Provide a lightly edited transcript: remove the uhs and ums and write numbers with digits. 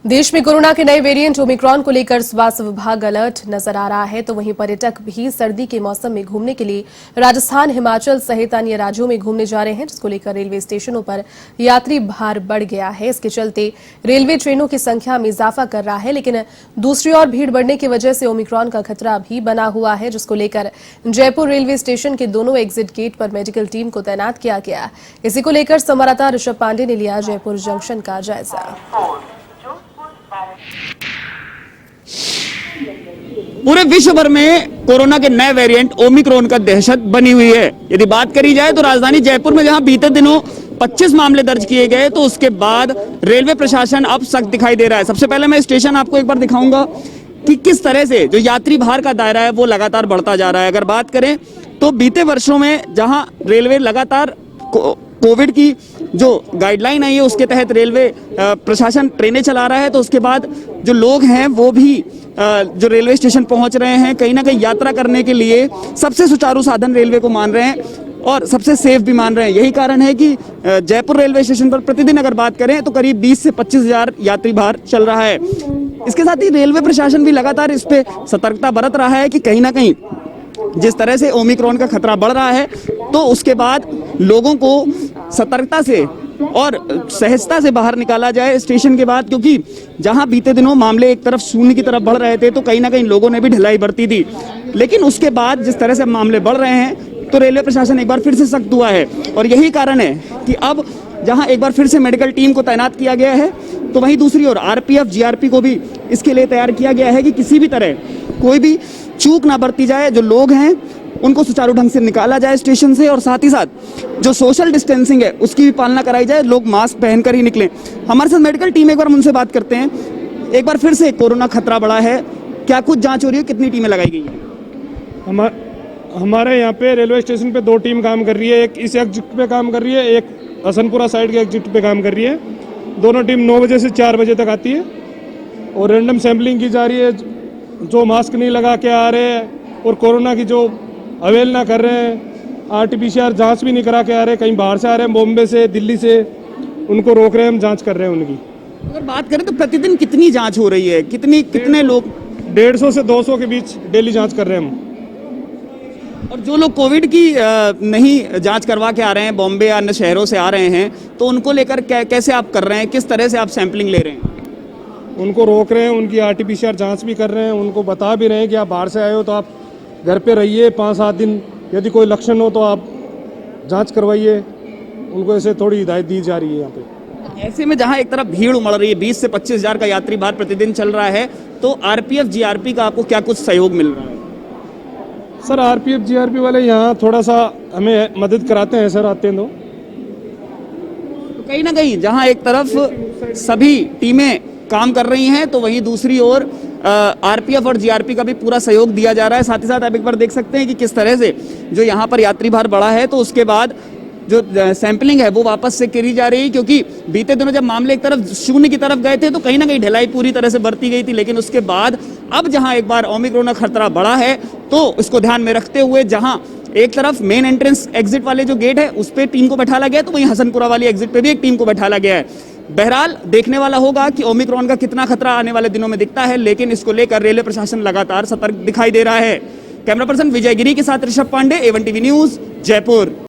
देश में कोरोना के नए वेरिएंट ओमिक्रॉन को लेकर स्वास्थ्य विभाग अलर्ट नजर आ रहा है, तो वहीं पर्यटक भी सर्दी के मौसम में घूमने के लिए राजस्थान, हिमाचल सहित अन्य राज्यों में घूमने जा रहे हैं, जिसको लेकर रेलवे स्टेशनों पर यात्री भार बढ़ गया है। इसके चलते रेलवे ट्रेनों की संख्या में इजाफा कर रहा है, लेकिन दूसरी ओर भीड़ बढ़ने की वजह से ओमिक्रॉन का खतरा भी बना हुआ है, जिसको लेकर जयपुर रेलवे स्टेशन के दोनों एग्जिट गेट पर मेडिकल टीम को तैनात किया गया। इसी को लेकर संवाददाता ऋषभ पांडे ने लिया जयपुर जंक्शन का जायजा। पूरे विश्व भर में कोरोना के नए वेरिएंट ओमिक्रॉन का दहशत बनी हुई है। यदि बात करी जाए तो राजधानी जयपुर में जहां बीते दिनों 25 मामले दर्ज किए गए, तो उसके बाद रेलवे प्रशासन अब सख्त दिखाई दे रहा है। सबसे पहले मैं स्टेशन आपको एक बार दिखाऊंगा कि किस तरह से जो यात्री भार का दायरा है वो लगातार बढ़ता जा रहा है। अगर बात करें तो बीते वर्षों में जहां रेलवे लगातार कोविड की जो गाइडलाइन आई है उसके तहत रेलवे प्रशासन ट्रेनें चला रहा है, तो उसके बाद जो लोग हैं वो भी जो रेलवे स्टेशन पहुंच रहे हैं, कहीं ना कहीं यात्रा करने के लिए सबसे सुचारू साधन रेलवे को मान रहे हैं और सबसे सेफ भी मान रहे हैं। यही कारण है कि जयपुर रेलवे स्टेशन पर प्रतिदिन अगर बात करें तो करीब 20 से 25 हजार यात्री भार चल रहा है। इसके साथ ही रेलवे प्रशासन भी लगातार इस पे सतर्कता बरत रहा है कि कहीं ना कहीं जिस तरह से ओमिक्रॉन का खतरा बढ़ रहा है, तो उसके बाद लोगों को सतर्कता से और सहजता से बाहर निकाला जाए स्टेशन के बाद, क्योंकि जहां बीते दिनों मामले एक तरफ शून्य की तरफ बढ़ रहे थे तो कहीं ना कहीं लोगों ने भी ढिलाई बरती थी, लेकिन उसके बाद जिस तरह से मामले बढ़ रहे हैं तो रेलवे प्रशासन एक बार फिर से सख्त हुआ है। और यही कारण है कि अब जहां एक बार फिर से मेडिकल टीम को तैनात किया गया है, तो वहीं दूसरी ओर आरपीएफ जीआरपी को भी इसके लिए तैयार किया गया है कि किसी भी तरह कोई भी चूक ना बरती जाए, जो लोग हैं उनको सुचारू ढंग से निकाला जाए स्टेशन से, और साथ ही साथ जो सोशल डिस्टेंसिंग है उसकी भी पालना कराई जाए, लोग मास्क पहनकर ही निकलें। हमारे साथ मेडिकल टीम, एक बार हम उनसे बात करते हैं। एक बार फिर से कोरोना खतरा बढ़ा है, क्या कुछ जांच हो रही है, कितनी टीमें लगाई गई हैं? हमारे यहाँ पे रेलवे स्टेशन पे 2 टीम काम कर रही है, एक इस एग्जिट पे काम कर रही है, एक हसनपुरा साइड के एग्जिट पे काम कर रही है। दोनों टीम 9 बजे से 4 बजे तक आती है और रैंडम सैम्पलिंग की जा रही है। जो मास्क नहीं लगा के आ रहे हैं और कोरोना की जो अवेलना कर रहे हैं, आरटीपीसीआर जांच भी नहीं करा के आ रहे, कहीं बाहर से आ रहे हैं, बॉम्बे से, दिल्ली से, उनको रोक रहे हैं, हम जांच कर रहे हैं उनकी। अगर बात करें तो प्रतिदिन कितनी जांच हो रही है, कितने लोग? 150 से 200 के बीच डेली जांच कर रहे हैं हम। और जो लोग कोविड की नहीं जांच करवा के आ रहे हैं, बॉम्बे या अन्य शहरों से आ रहे हैं, तो उनको लेकर कैसे आप कर रहे हैं, किस तरह से आप सैंपलिंग ले रहे हैं? उनको रोक रहे हैं, उनकी आरटीपीसीआर जांच भी कर रहे हैं, उनको बता भी रहे हैं कि आप बाहर से आए हो तो आप घर पे रहिए 5-7 दिन, यदि कोई लक्षण हो तो आप जांच करवाइए। उनको ऐसे थोड़ी हिदायत दी जा रही है यहाँ पे। ऐसे में जहां एक तरफ भीड़ उमड़ रही है, 20 से 25 हजार का यात्री भार प्रतिदिन चल रहा है, तो आरपीएफ जीआरपी का आपको क्या कुछ सहयोग मिल रहा है? सर आरपीएफ जीआरपी वाले यहाँ थोड़ा सा हमें मदद कराते हैं सर, आते हैं तो कहीं ना कहीं जहां एक तरफ सभी टीमें काम कर रही हैं, तो वहीं दूसरी ओर आरपीएफ और जीआरपी का भी पूरा सहयोग दिया जा रहा है। साथ ही साथ आप एक बार देख सकते हैं कि किस तरह से जो यहाँ पर यात्री भार बढ़ा है, तो उसके बाद जो सैंपलिंग है वो वापस से करी जा रही है, क्योंकि बीते दिनों जब मामले एक तरफ शून्य की तरफ गए थे तो कहीं ना कहीं ढिलाई पूरी तरह से बरती गई थी, लेकिन उसके बाद अब जहां एक बार ओमिक्रॉन का खतरा बढ़ा है, तो इसको ध्यान में रखते हुए जहां एक तरफ मेन एंट्रेंस एग्जिट वाले जो गेट है उस पर टीम को बैठाला गया, तो वहीं हसनपुरा वाली एग्जिट पे भी एक टीम को बैठाला गया है। बहरहाल देखने वाला होगा कि ओमिक्रॉन का कितना खतरा आने वाले दिनों में दिखता है, लेकिन इसको लेकर रेलवे प्रशासन लगातार सतर्क दिखाई दे रहा है। कैमरा पर्सन विजय गिरी के साथ Rishabh Pandey, A1 TV news, Jaipur.